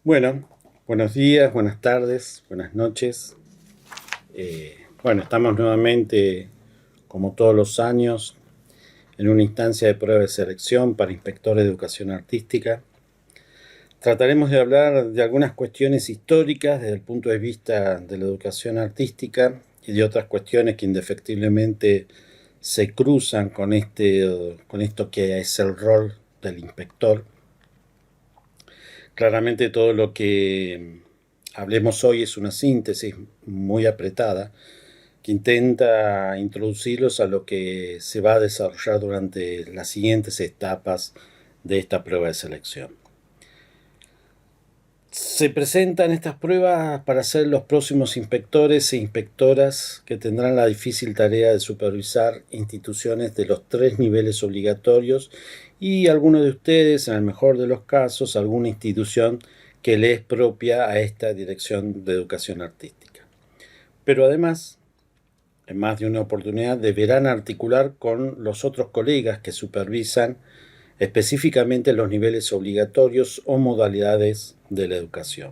Bueno, buenos días, buenas tardes, buenas noches. Estamos nuevamente, como todos los años, en una instancia de prueba de selección para inspectores de educación artística. Trataremos de hablar de algunas cuestiones históricas desde el punto de vista de la educación artística y de otras cuestiones que indefectiblemente se cruzan con esto que es el rol del inspector. Claramente todo lo que hablemos hoy es una síntesis muy apretada que intenta introducirlos a lo que se va a desarrollar durante las siguientes etapas de esta prueba de selección. Se presentan estas pruebas para ser los próximos inspectores e inspectoras que tendrán la difícil tarea de supervisar instituciones de los 3 niveles obligatorios y algunos de ustedes, en el mejor de los casos, alguna institución que le es propia a esta Dirección de Educación Artística. Pero además, en más de una oportunidad, deberán articular con los otros colegas que supervisan específicamente los niveles obligatorios o modalidades de la educación.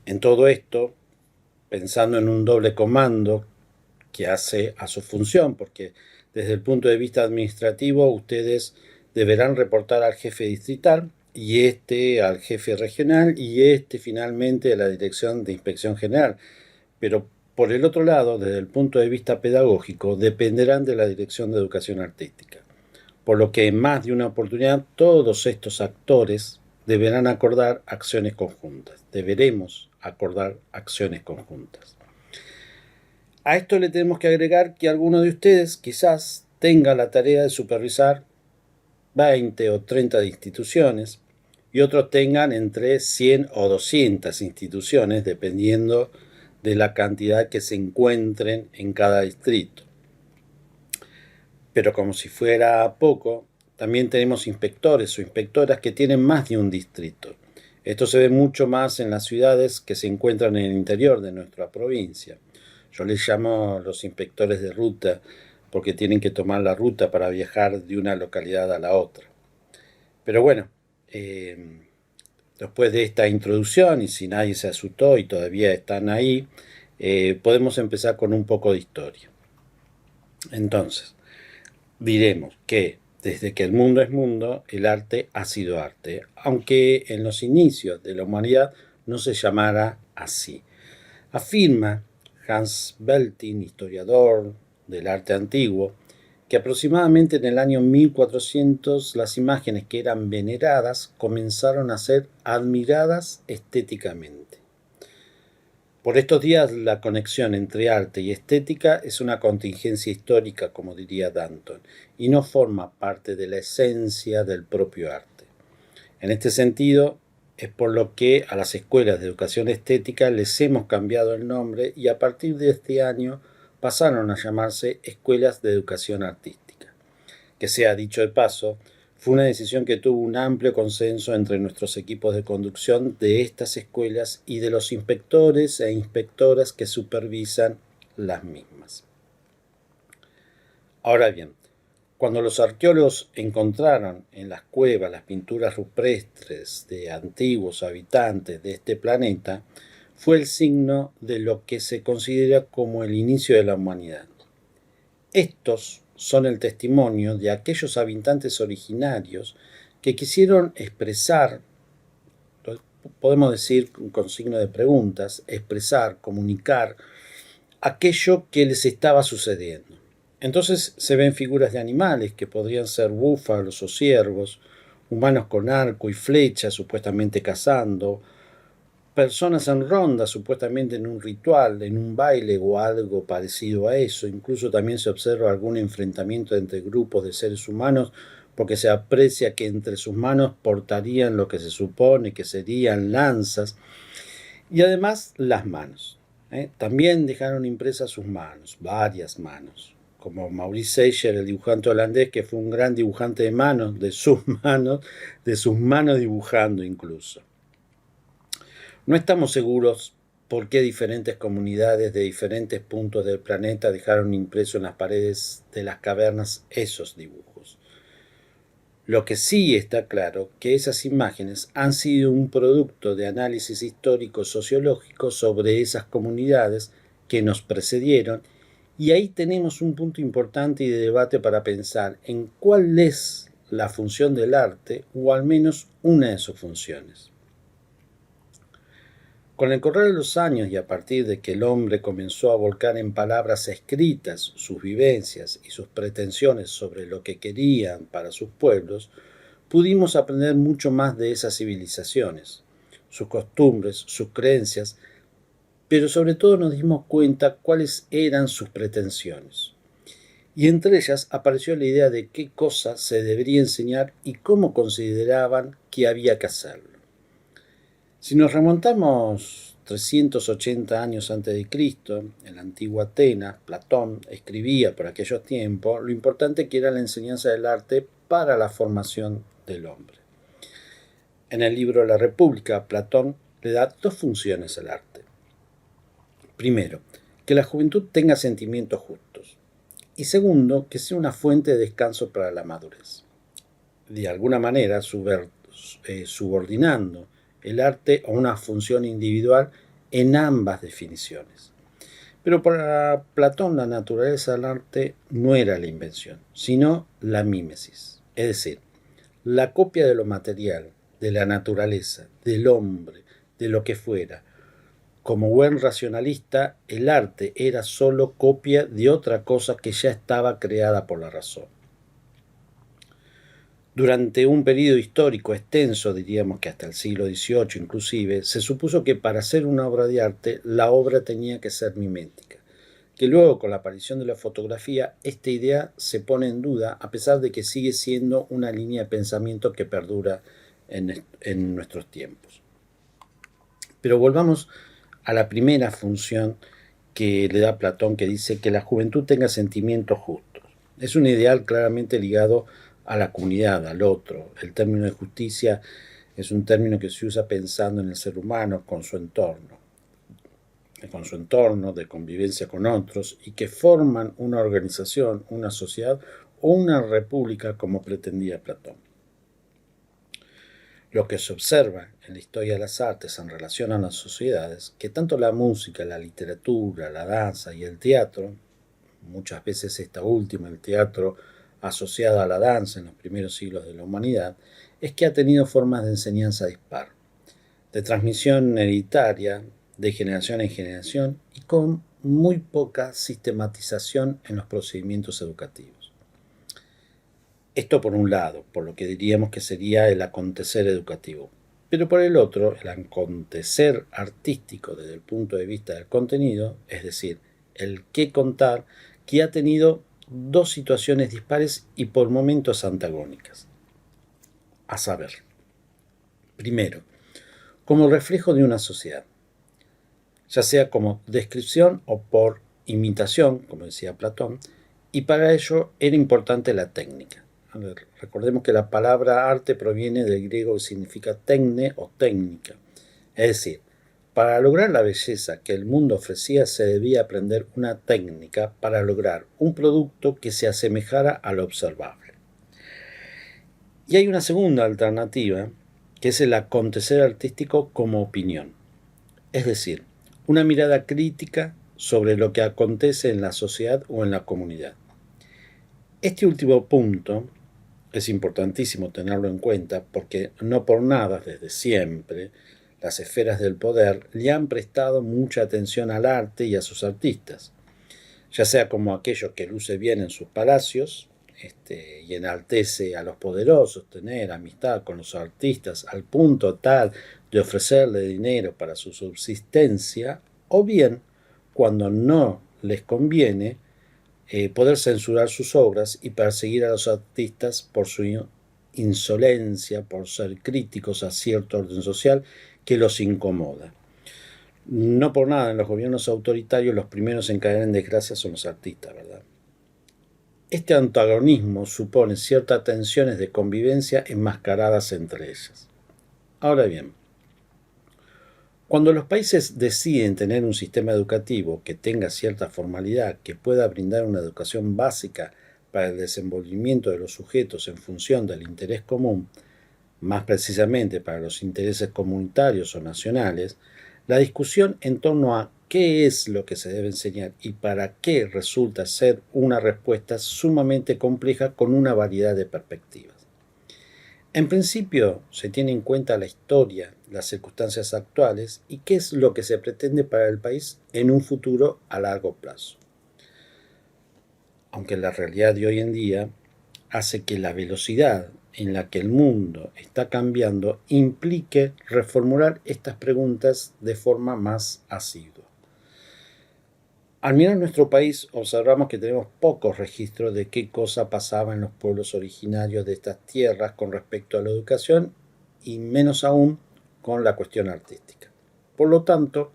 En todo esto, pensando en un doble comando que hace a su función, porque desde el punto de vista administrativo ustedes deberán reportar al jefe distrital y al jefe regional y finalmente a la Dirección de Inspección General. Pero por el otro lado, desde el punto de vista pedagógico, dependerán de la Dirección de Educación Artística. Por lo que en más de una oportunidad todos estos actores deberán acordar acciones conjuntas. Deberemos acordar acciones conjuntas. A esto le tenemos que agregar que alguno de ustedes quizás tenga la tarea de supervisar 20 o 30 instituciones y otros tengan entre 100 o 200 instituciones, dependiendo de la cantidad que se encuentren en cada distrito. Pero como si fuera poco, también tenemos inspectores o inspectoras que tienen más de un distrito. Esto se ve mucho más en las ciudades que se encuentran en el interior de nuestra provincia. Yo les llamo los inspectores de ruta porque tienen que tomar la ruta para viajar de una localidad a la otra. Pero bueno, después de esta introducción, y si nadie se asustó y todavía están ahí, podemos empezar con un poco de historia. Entonces, diremos que desde que el mundo es mundo, el arte ha sido arte, aunque en los inicios de la humanidad no se llamara así. Afirma Hans Belting, historiador del arte antiguo, que aproximadamente en el año 1400 las imágenes que eran veneradas comenzaron a ser admiradas estéticamente. Por estos días la conexión entre arte y estética es una contingencia histórica, como diría Danton, y no forma parte de la esencia del propio arte. En este sentido, es por lo que a las escuelas de educación estética les hemos cambiado el nombre y a partir de este año pasaron a llamarse escuelas de educación artística. Que sea dicho de paso, fue una decisión que tuvo un amplio consenso entre nuestros equipos de conducción de estas escuelas y de los inspectores e inspectoras que supervisan las mismas. Ahora bien, cuando los arqueólogos encontraron en las cuevas las pinturas rupestres de antiguos habitantes de este planeta, fue el signo de lo que se considera como el inicio de la humanidad. Estos son el testimonio de aquellos habitantes originarios que quisieron expresar, podemos decir con signo de preguntas, expresar, comunicar aquello que les estaba sucediendo. Entonces se ven figuras de animales que podrían ser búfalos o ciervos, humanos con arco y flecha supuestamente cazando, personas en ronda, supuestamente en un ritual, en un baile o algo parecido a eso. Incluso también se observa algún enfrentamiento entre grupos de seres humanos porque se aprecia que entre sus manos portarían lo que se supone que serían lanzas. Y además las manos. También dejaron impresas sus manos, varias manos. Como Maurice Seijer, el dibujante holandés, que fue un gran dibujante de sus manos dibujando incluso. No estamos seguros por qué diferentes comunidades de diferentes puntos del planeta dejaron impreso en las paredes de las cavernas esos dibujos. Lo que sí está claro que esas imágenes han sido un producto de análisis histórico sociológico sobre esas comunidades que nos precedieron, y ahí tenemos un punto importante y de debate para pensar en cuál es la función del arte, o al menos una de sus funciones. Con el correr de los años y a partir de que el hombre comenzó a volcar en palabras escritas sus vivencias y sus pretensiones sobre lo que querían para sus pueblos, pudimos aprender mucho más de esas civilizaciones, sus costumbres, sus creencias, pero sobre todo nos dimos cuenta cuáles eran sus pretensiones. Y entre ellas apareció la idea de qué cosa se debería enseñar y cómo consideraban que había que hacerlo. Si nos remontamos 380 años antes de Cristo, en la antigua Atenas, Platón escribía por aquellos tiempos lo importante que era la enseñanza del arte para la formación del hombre. En el libro La República, Platón le da dos funciones al arte. Primero, que la juventud tenga sentimientos justos. Y segundo, que sea una fuente de descanso para la madurez. De alguna manera, subordinando el arte a una función individual en ambas definiciones. Pero para Platón la naturaleza del arte no era la invención, sino la mímesis, es decir, la copia de lo material, de la naturaleza, del hombre, de lo que fuera. Como buen racionalista, el arte era solo copia de otra cosa que ya estaba creada por la razón. Durante un periodo histórico extenso, diríamos que hasta el siglo XVIII inclusive, se supuso que para hacer una obra de arte, la obra tenía que ser mimética. Que luego, con la aparición de la fotografía, esta idea se pone en duda, a pesar de que sigue siendo una línea de pensamiento que perdura en nuestros tiempos. Pero volvamos a la primera función que le da Platón, que dice que la juventud tenga sentimientos justos. Es un ideal claramente ligado a la comunidad, al otro. El término de justicia es un término que se usa pensando en el ser humano con su entorno, de convivencia con otros, y que forman una organización, una sociedad o una república como pretendía Platón. Lo que se observa en la historia de las artes en relación a las sociedades, que tanto la música, la literatura, la danza y el teatro, muchas veces esta última, el teatro asociada a la danza en los primeros siglos de la humanidad, es que ha tenido formas de enseñanza dispar, de transmisión hereditaria, de generación en generación y con muy poca sistematización en los procedimientos educativos. Esto por un lado, por lo que diríamos que sería el acontecer educativo. Pero por el otro, el acontecer artístico desde el punto de vista del contenido, es decir, el qué contar, que ha tenido dos situaciones dispares y por momentos antagónicas. A saber, primero, como reflejo de una sociedad, ya sea como descripción o por imitación, como decía Platón, y para ello era importante la técnica. Recordemos que la palabra arte proviene del griego que significa tecne o técnica. Es decir, para lograr la belleza que el mundo ofrecía se debía aprender una técnica para lograr un producto que se asemejara a lo observable. Y hay una segunda alternativa, que es el acontecer artístico como opinión. Es decir, una mirada crítica sobre lo que acontece en la sociedad o en la comunidad. Este último punto es importantísimo tenerlo en cuenta porque no por nada desde siempre las esferas del poder le han prestado mucha atención al arte y a sus artistas, ya sea como aquellos que luce bien en sus palacios y enaltece a los poderosos, tener amistad con los artistas al punto tal de ofrecerle dinero para su subsistencia, o bien, cuando no les conviene, poder censurar sus obras y perseguir a los artistas por su insolencia, por ser críticos a cierto orden social que los incomoda. No por nada en los gobiernos autoritarios los primeros en caer en desgracia son los artistas, ¿verdad? Este antagonismo supone ciertas tensiones de convivencia enmascaradas entre ellas. Ahora bien, cuando los países deciden tener un sistema educativo que tenga cierta formalidad, que pueda brindar una educación básica para el desenvolvimiento de los sujetos en función del interés común, más precisamente para los intereses comunitarios o nacionales, la discusión en torno a qué es lo que se debe enseñar y para qué resulta ser una respuesta sumamente compleja con una variedad de perspectivas. En principio, se tiene en cuenta la historia, las circunstancias actuales y qué es lo que se pretende para el país en un futuro a largo plazo. Aunque la realidad de hoy en día hace que la velocidad en la que el mundo está cambiando implique reformular estas preguntas de forma más asidua. Al mirar nuestro país, observamos que tenemos pocos registros de qué cosa pasaba en los pueblos originarios de estas tierras con respecto a la educación y menos aún con la cuestión artística. Por lo tanto,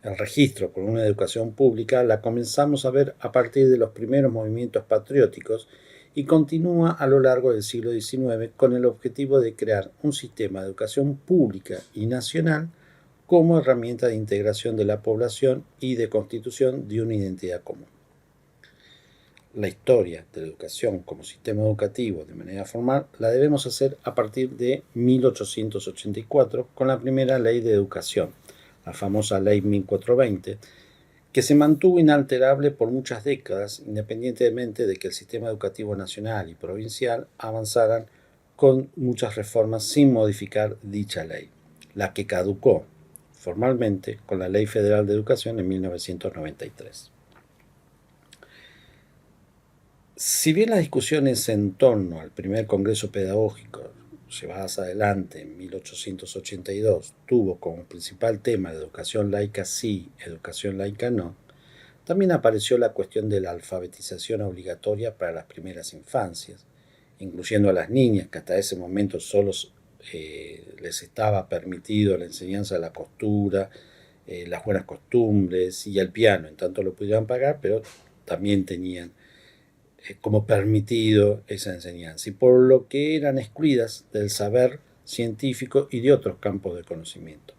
el registro por una educación pública la comenzamos a ver a partir de los primeros movimientos patrióticos y continúa a lo largo del siglo XIX con el objetivo de crear un sistema de educación pública y nacional como herramienta de integración de la población y de constitución de una identidad común. La historia de la educación como sistema educativo de manera formal la debemos hacer a partir de 1884 con la primera ley de educación, la famosa ley 1420, que se mantuvo inalterable por muchas décadas, independientemente de que el sistema educativo nacional y provincial avanzaran con muchas reformas sin modificar dicha ley, la que caducó formalmente con la Ley Federal de Educación en 1993. Si bien las discusiones en torno al primer Congreso Pedagógico llevadas adelante en 1882 tuvo como principal tema de educación laica sí, educación laica no, también apareció la cuestión de la alfabetización obligatoria para las primeras infancias, incluyendo a las niñas que hasta ese momento solo les estaba permitido la enseñanza de la costura, las buenas costumbres y el piano, en tanto lo pudieran pagar, pero también tenían como permitido esa enseñanza, y por lo que eran excluidas del saber científico y de otros campos de conocimiento.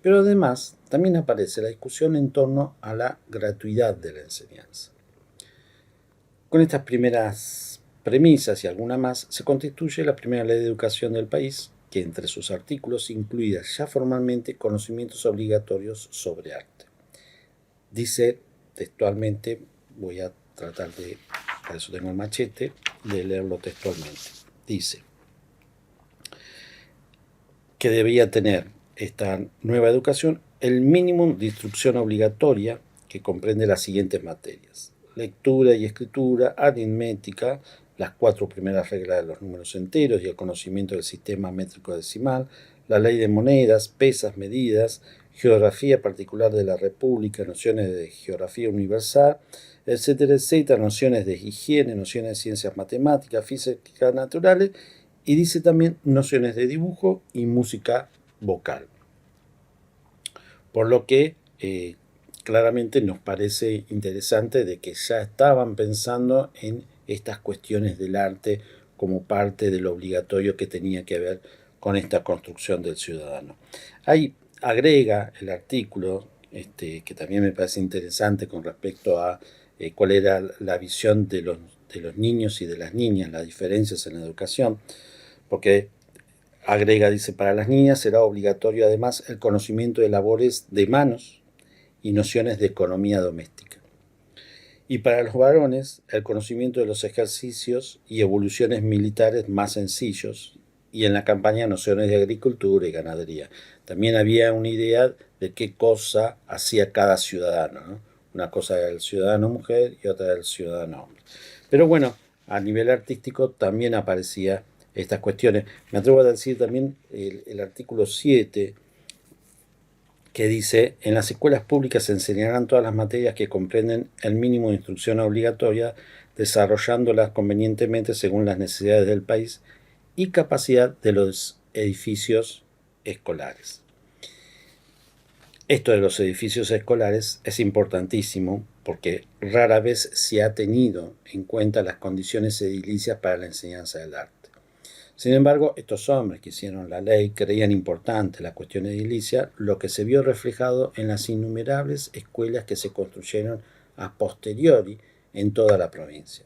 Pero además también aparece la discusión en torno a la gratuidad de la enseñanza. Con estas primeras premisas y alguna más, se constituye la primera ley de educación del país, que entre sus artículos incluía ya formalmente conocimientos obligatorios sobre arte. Dice textualmente, voy a tratar de, para eso tengo el machete, de leerlo textualmente. Dice que debía tener esta nueva educación el mínimo de instrucción obligatoria que comprende las siguientes materias: lectura y escritura, aritmética, las 4 primeras reglas de los números enteros y el conocimiento del sistema métrico decimal, la ley de monedas, pesas, medidas, geografía particular de la República, nociones de geografía universal, etcétera, etcétera, nociones de higiene, nociones de ciencias matemáticas, físicas naturales, y dice también nociones de dibujo y música vocal. Por lo que claramente nos parece interesante de que ya estaban pensando en estas cuestiones del arte como parte de lo obligatorio que tenía que ver con esta construcción del ciudadano. Ahí agrega el artículo, que también me parece interesante con respecto a cuál era la visión de los niños y de las niñas, las diferencias en la educación, porque agrega, dice, para las niñas será obligatorio además el conocimiento de labores de manos y nociones de economía doméstica. Y para los varones, el conocimiento de los ejercicios y evoluciones militares más sencillos, y en la campaña nociones de agricultura y ganadería. También había una idea de qué cosa hacía cada ciudadano, ¿no? Una cosa era el ciudadano mujer y otra era el ciudadano hombre. Pero bueno, a nivel artístico también aparecía estas cuestiones. Me atrevo a decir también el artículo 7, que dice: en las escuelas públicas se enseñarán todas las materias que comprenden el mínimo de instrucción obligatoria, desarrollándolas convenientemente según las necesidades del país y capacidad de los edificios escolares. Esto de los edificios escolares es importantísimo porque rara vez se ha tenido en cuenta las condiciones edilicias para la enseñanza del arte. Sin embargo, estos hombres que hicieron la ley creían importante la cuestión edilicia, lo que se vio reflejado en las innumerables escuelas que se construyeron a posteriori en toda la provincia.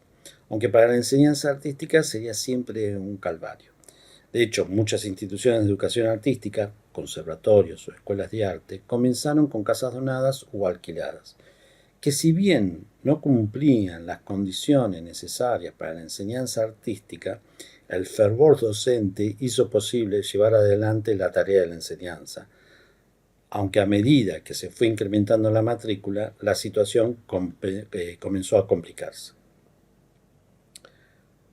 aunque para la enseñanza artística sería siempre un calvario. De hecho, muchas instituciones de educación artística, conservatorios o escuelas de arte, comenzaron con casas donadas o alquiladas, que si bien no cumplían las condiciones necesarias para la enseñanza artística, el fervor docente hizo posible llevar adelante la tarea de la enseñanza, aunque a medida que se fue incrementando la matrícula, la situación comenzó a complicarse.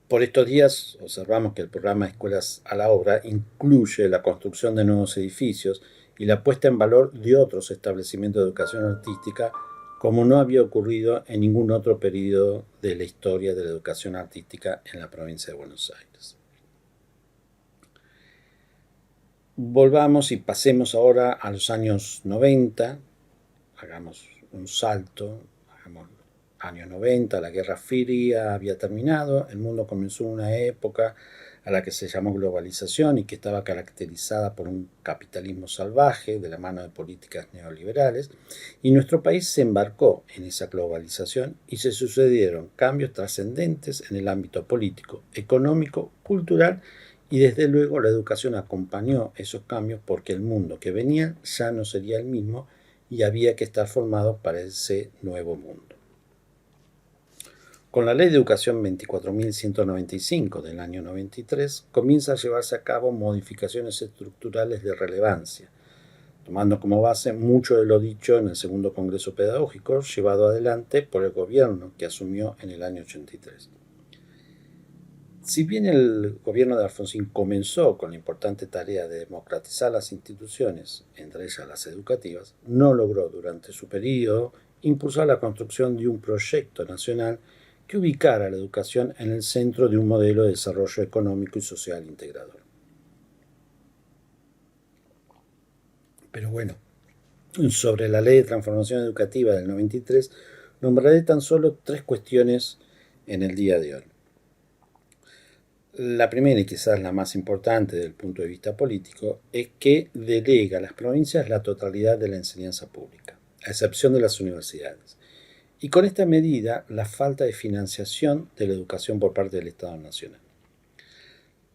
Por estos días observamos que el programa Escuelas a la Obra incluye la construcción de nuevos edificios y la puesta en valor de otros establecimientos de educación artística, como no había ocurrido en ningún otro periodo de la historia de la educación artística en la provincia de Buenos Aires. Volvamos y pasemos ahora a los años 90, hagamos un salto, años 90, la Guerra Fría había terminado, el mundo comenzó una época a la que se llamó globalización y que estaba caracterizada por un capitalismo salvaje de la mano de políticas neoliberales, y nuestro país se embarcó en esa globalización y se sucedieron cambios trascendentes en el ámbito político, económico, cultural, y desde luego la educación acompañó esos cambios porque el mundo que venía ya no sería el mismo y había que estar formado para ese nuevo mundo. Con la Ley de Educación 24.195 del año 93 comienza a llevarse a cabo modificaciones estructurales de relevancia, tomando como base mucho de lo dicho en el segundo Congreso Pedagógico llevado adelante por el gobierno que asumió en el año 83. Si bien el gobierno de Alfonsín comenzó con la importante tarea de democratizar las instituciones, entre ellas las educativas, no logró durante su periodo impulsar la construcción de un proyecto nacional que ubicara la educación en el centro de un modelo de desarrollo económico y social integrador. Pero bueno, sobre la Ley de Transformación Educativa del 93, nombraré tan solo 3 cuestiones en el día de hoy. La primera, y quizás la más importante desde el punto de vista político, es que delega a las provincias la totalidad de la enseñanza pública, a excepción de las universidades. Y con esta medida, la falta de financiación de la educación por parte del Estado Nacional.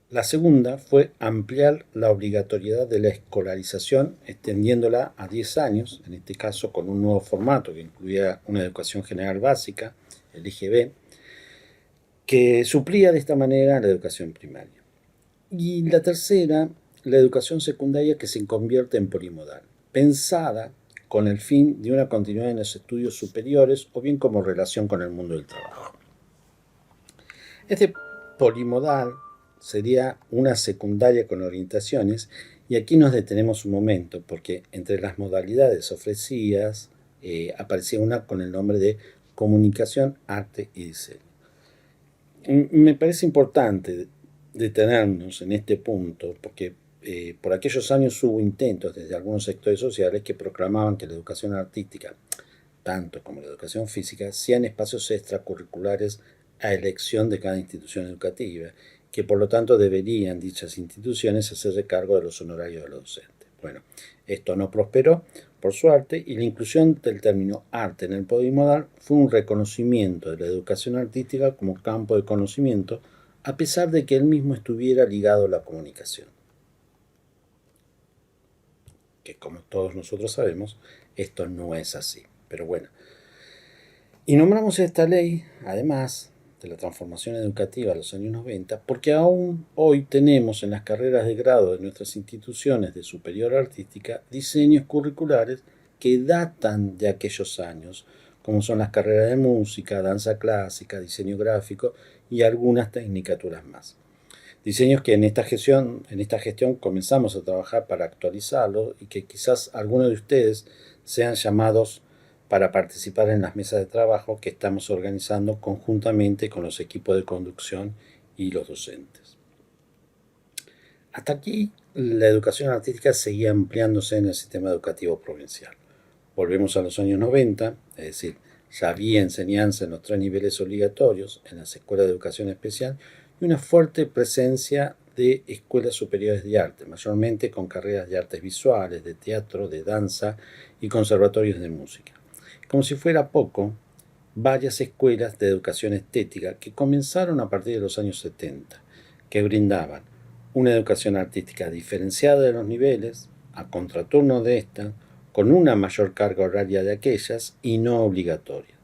La segunda fue ampliar la obligatoriedad de la escolarización, extendiéndola a 10 años, en este caso con un nuevo formato que incluía una educación general básica, el IGB, que suplía de esta manera la educación primaria. Y la tercera, la educación secundaria que se convierte en polimodal, pensada con el fin de una continuidad en los estudios superiores o bien como relación con el mundo del trabajo. Este polimodal sería una secundaria con orientaciones, y aquí nos detenemos un momento porque entre las modalidades ofrecidas aparecía una con el nombre de comunicación, arte y diseño. Me parece importante detenernos en este punto porque por aquellos años hubo intentos desde algunos sectores sociales que proclamaban que la educación artística, tanto como la educación física, sean espacios extracurriculares a elección de cada institución educativa, que por lo tanto deberían dichas instituciones hacerse cargo de los honorarios de los docentes. Bueno, esto no prosperó, por suerte, y la inclusión del término arte en el polimodal fue un reconocimiento de la educación artística como campo de conocimiento, a pesar de que él mismo estuviera ligado a la comunicación. Que como todos nosotros sabemos, esto no es así. Pero bueno. Y nombramos esta ley, además de la transformación educativa de los años 90, porque aún hoy tenemos en las carreras de grado de nuestras instituciones de superior artística diseños curriculares que datan de aquellos años, como son las carreras de música, danza clásica, diseño gráfico y algunas tecnicaturas más. Diseños que en esta gestión comenzamos a trabajar para actualizarlos y que quizás algunos de ustedes sean llamados para participar en las mesas de trabajo que estamos organizando conjuntamente con los equipos de conducción y los docentes. Hasta aquí, la educación artística seguía ampliándose en el sistema educativo provincial. Volvemos a los años 90, es decir, ya había enseñanza en los 3 niveles obligatorios en las escuelas de educación especial y una fuerte presencia de escuelas superiores de arte, mayormente con carreras de artes visuales, de teatro, de danza y conservatorios de música. Como si fuera poco, varias escuelas de educación estética que comenzaron a partir de los años 70, que brindaban una educación artística diferenciada de los niveles, a contraturno de esta, con una mayor carga horaria de aquellas y no obligatoria.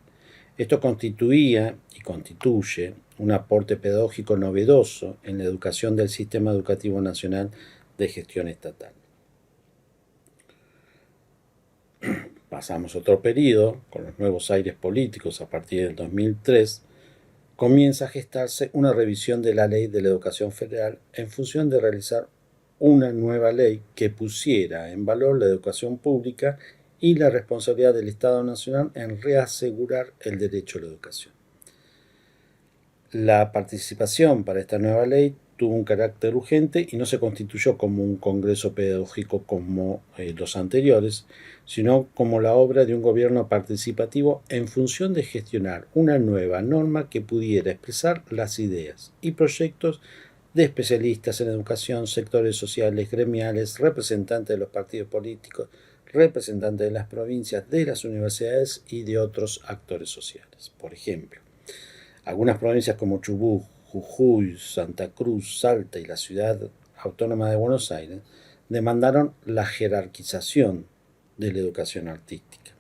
Esto constituía y constituye un aporte pedagógico novedoso en la educación del Sistema Educativo Nacional de Gestión Estatal. Pasamos otro periodo, con los nuevos aires políticos a partir del 2003, comienza a gestarse una revisión de la Ley de la Educación Federal en función de realizar una nueva ley que pusiera en valor la educación pública y la responsabilidad del Estado Nacional en reasegurar el derecho a la educación. La participación para esta nueva ley tuvo un carácter urgente y no se constituyó como un congreso pedagógico como los anteriores, sino como la obra de un gobierno participativo en función de gestionar una nueva norma que pudiera expresar las ideas y proyectos de especialistas en educación, sectores sociales, gremiales, representantes de los partidos políticos, representantes de las provincias, de las universidades y de otros actores sociales. Por ejemplo, algunas provincias como Chubut, Jujuy, Santa Cruz, Salta y la Ciudad Autónoma de Buenos Aires demandaron la jerarquización de la educación artística.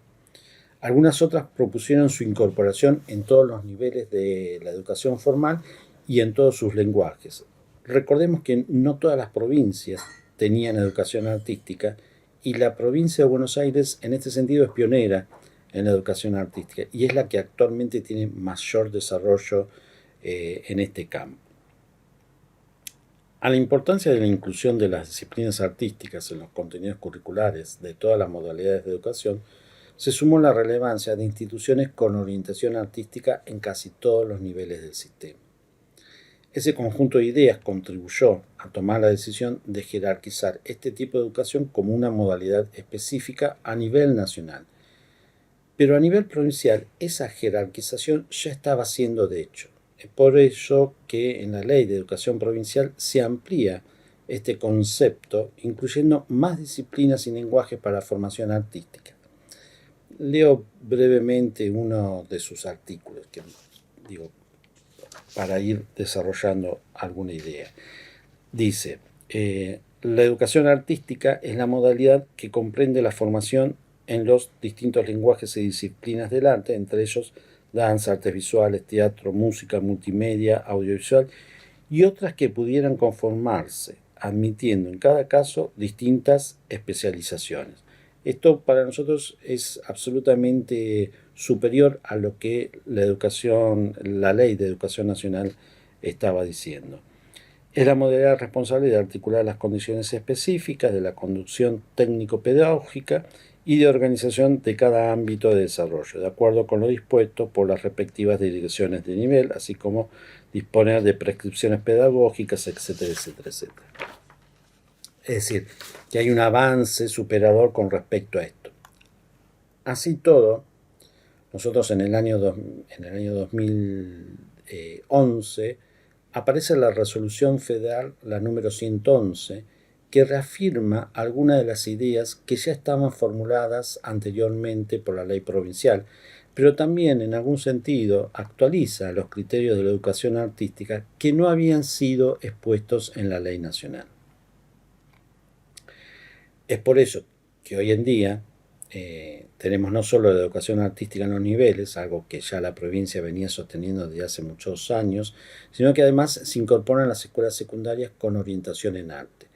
Algunas otras propusieron su incorporación en todos los niveles de la educación formal y en todos sus lenguajes. Recordemos que no todas las provincias tenían educación artística y la provincia de Buenos Aires en este sentido es pionera en la educación artística y es la que actualmente tiene mayor desarrollo en este campo. A la importancia de la inclusión de las disciplinas artísticas en los contenidos curriculares de todas las modalidades de educación, se sumó la relevancia de instituciones con orientación artística en casi todos los niveles del sistema. Ese conjunto de ideas contribuyó a tomar la decisión de jerarquizar este tipo de educación como una modalidad específica a nivel nacional. Pero a nivel provincial, esa jerarquización ya estaba siendo de hecho. Es por ello que en la Ley de Educación Provincial se amplía este concepto, incluyendo más disciplinas y lenguajes para la formación artística. Leo brevemente uno de sus artículos, para ir desarrollando alguna idea. Dice, la educación artística es la modalidad que comprende la formación en los distintos lenguajes y disciplinas del arte, entre ellos danza, artes visuales, teatro, música, multimedia, audiovisual y otras que pudieran conformarse, admitiendo en cada caso distintas especializaciones. Esto para nosotros es absolutamente superior a lo que la Ley de Educación Nacional estaba diciendo. Es la modalidad responsable de articular las condiciones específicas de la conducción técnico-pedagógica y de organización de cada ámbito de desarrollo, de acuerdo con lo dispuesto por las respectivas direcciones de nivel, así como disponer de prescripciones pedagógicas, etcétera, etcétera, etcétera. Es decir, que hay un avance superador con respecto a esto. Así todo, nosotros en el año 2011 aparece la resolución federal, la número 111, que reafirma algunas de las ideas que ya estaban formuladas anteriormente por la ley provincial, pero también en algún sentido actualiza los criterios de la educación artística que no habían sido expuestos en la ley nacional. Es por eso que hoy en día tenemos no solo la educación artística en los niveles, algo que ya la provincia venía sosteniendo desde hace muchos años, sino que además se incorporan las escuelas secundarias con orientación en arte,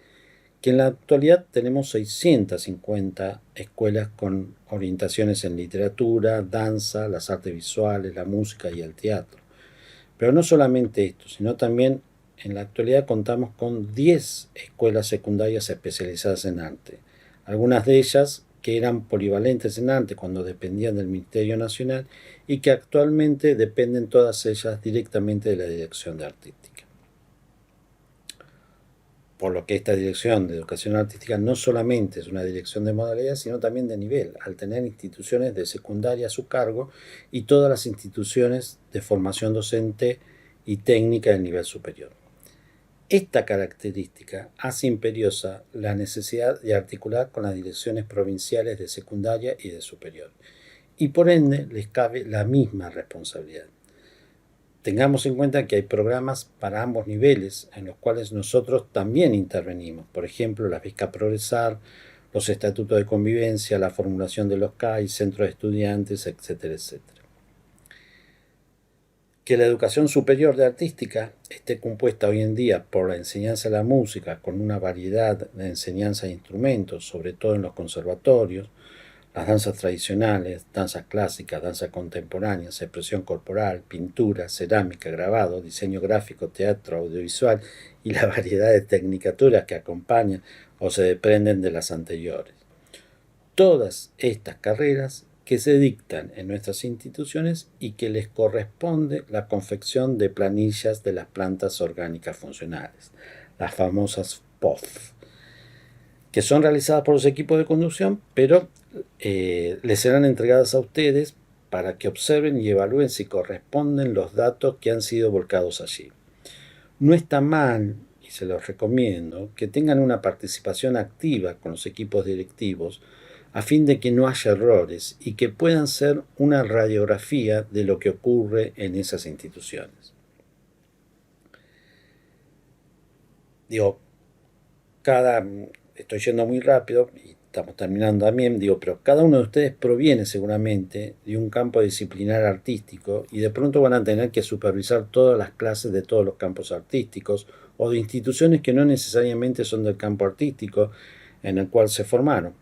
que en la actualidad tenemos 650 escuelas con orientaciones en literatura, danza, las artes visuales, la música y el teatro. Pero no solamente esto, sino también en la actualidad contamos con 10 escuelas secundarias especializadas en arte, algunas de ellas que eran polivalentes en arte cuando dependían del Ministerio Nacional y que actualmente dependen todas ellas directamente de la Dirección de Artística. Por lo que esta Dirección de Educación Artística no solamente es una dirección de modalidad, sino también de nivel, al tener instituciones de secundaria a su cargo y todas las instituciones de formación docente y técnica del nivel superior. Esta característica hace imperiosa la necesidad de articular con las direcciones provinciales de secundaria y de superior. y por ende les cabe la misma responsabilidad. Tengamos en cuenta que hay programas para ambos niveles en los cuales nosotros también intervenimos. Por ejemplo, la Beca Progresar, los estatutos de convivencia, la formulación de los CAI, centros de estudiantes, etcétera, etcétera. Que la educación superior de artística esté compuesta hoy en día por la enseñanza de la música con una variedad de enseñanza de instrumentos, sobre todo en los conservatorios, las danzas tradicionales, danzas clásicas, danzas contemporáneas, expresión corporal, pintura, cerámica, grabado, diseño gráfico, teatro, audiovisual y la variedad de tecnicaturas que acompañan o se desprenden de las anteriores. Todas estas carreras que se dictan en nuestras instituciones y que les corresponde la confección de planillas de las plantas orgánicas funcionales, las famosas POF, que son realizadas por los equipos de conducción, pero les serán entregadas a ustedes para que observen y evalúen si corresponden los datos que han sido volcados allí. No está mal, y se los recomiendo, que tengan una participación activa con los equipos directivos a fin de que no haya errores y que puedan ser una radiografía de lo que ocurre en esas instituciones. Estoy yendo muy rápido y estamos terminando también, pero cada uno de ustedes proviene seguramente de un campo disciplinar artístico y de pronto van a tener que supervisar todas las clases de todos los campos artísticos o de instituciones que no necesariamente son del campo artístico en el cual se formaron.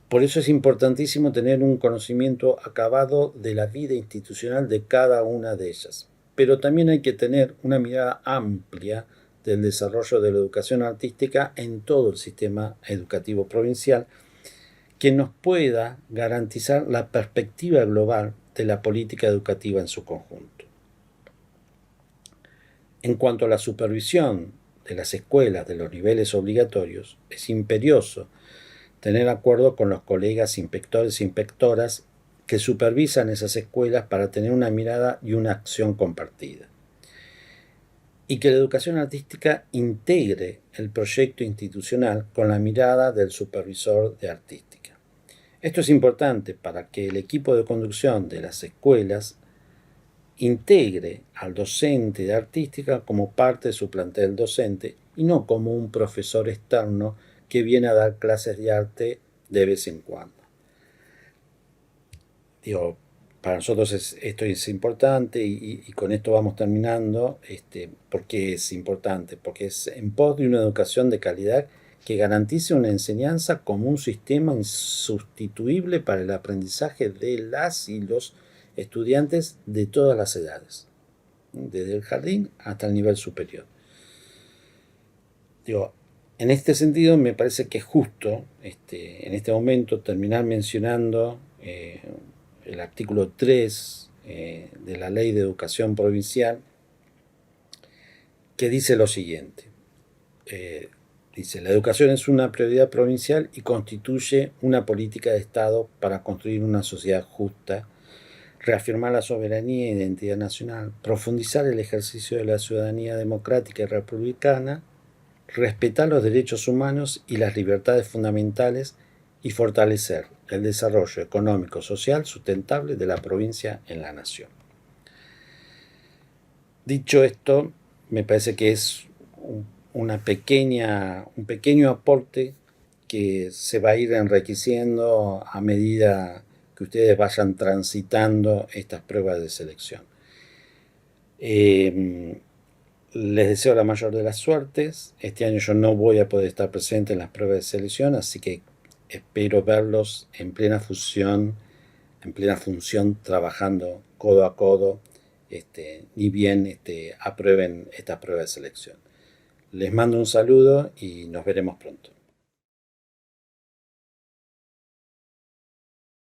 Por eso es importantísimo tener un conocimiento acabado de la vida institucional de cada una de ellas. Pero también hay que tener una mirada amplia del desarrollo de la educación artística en todo el sistema educativo provincial, que nos pueda garantizar la perspectiva global de la política educativa en su conjunto. En cuanto a la supervisión de las escuelas de los niveles obligatorios, es imperioso tener acuerdo con los colegas inspectores e inspectoras que supervisan esas escuelas para tener una mirada y una acción compartida. Y que la educación artística integre el proyecto institucional con la mirada del supervisor de artística. Esto es importante para que el equipo de conducción de las escuelas integre al docente de artística como parte de su plantel docente y no como un profesor externo que viene a dar clases de arte de vez en cuando. Para nosotros esto es importante y con esto vamos terminando. ¿Por qué es importante? Porque es en pos de una educación de calidad que garantice una enseñanza como un sistema insustituible para el aprendizaje de las y los estudiantes de todas las edades, desde el jardín hasta el nivel superior. En este sentido me parece que es justo en este momento terminar mencionando el artículo 3 de la Ley de Educación Provincial, que dice lo siguiente. Dice: la educación es una prioridad provincial y constituye una política de Estado para construir una sociedad justa, reafirmar la soberanía e identidad nacional, profundizar el ejercicio de la ciudadanía democrática y republicana, respetar los derechos humanos y las libertades fundamentales y fortalecer el desarrollo económico, social, sustentable de la provincia en la nación. Dicho esto, me parece que es un pequeño aporte que se va a ir enriqueciendo a medida que ustedes vayan transitando estas pruebas de selección. Les deseo la mayor de las suertes. Este año yo no voy a poder estar presente en las pruebas de selección, así que espero verlos en plena función, trabajando codo a codo, ni bien aprueben esta prueba de selección. Les mando un saludo y nos veremos pronto.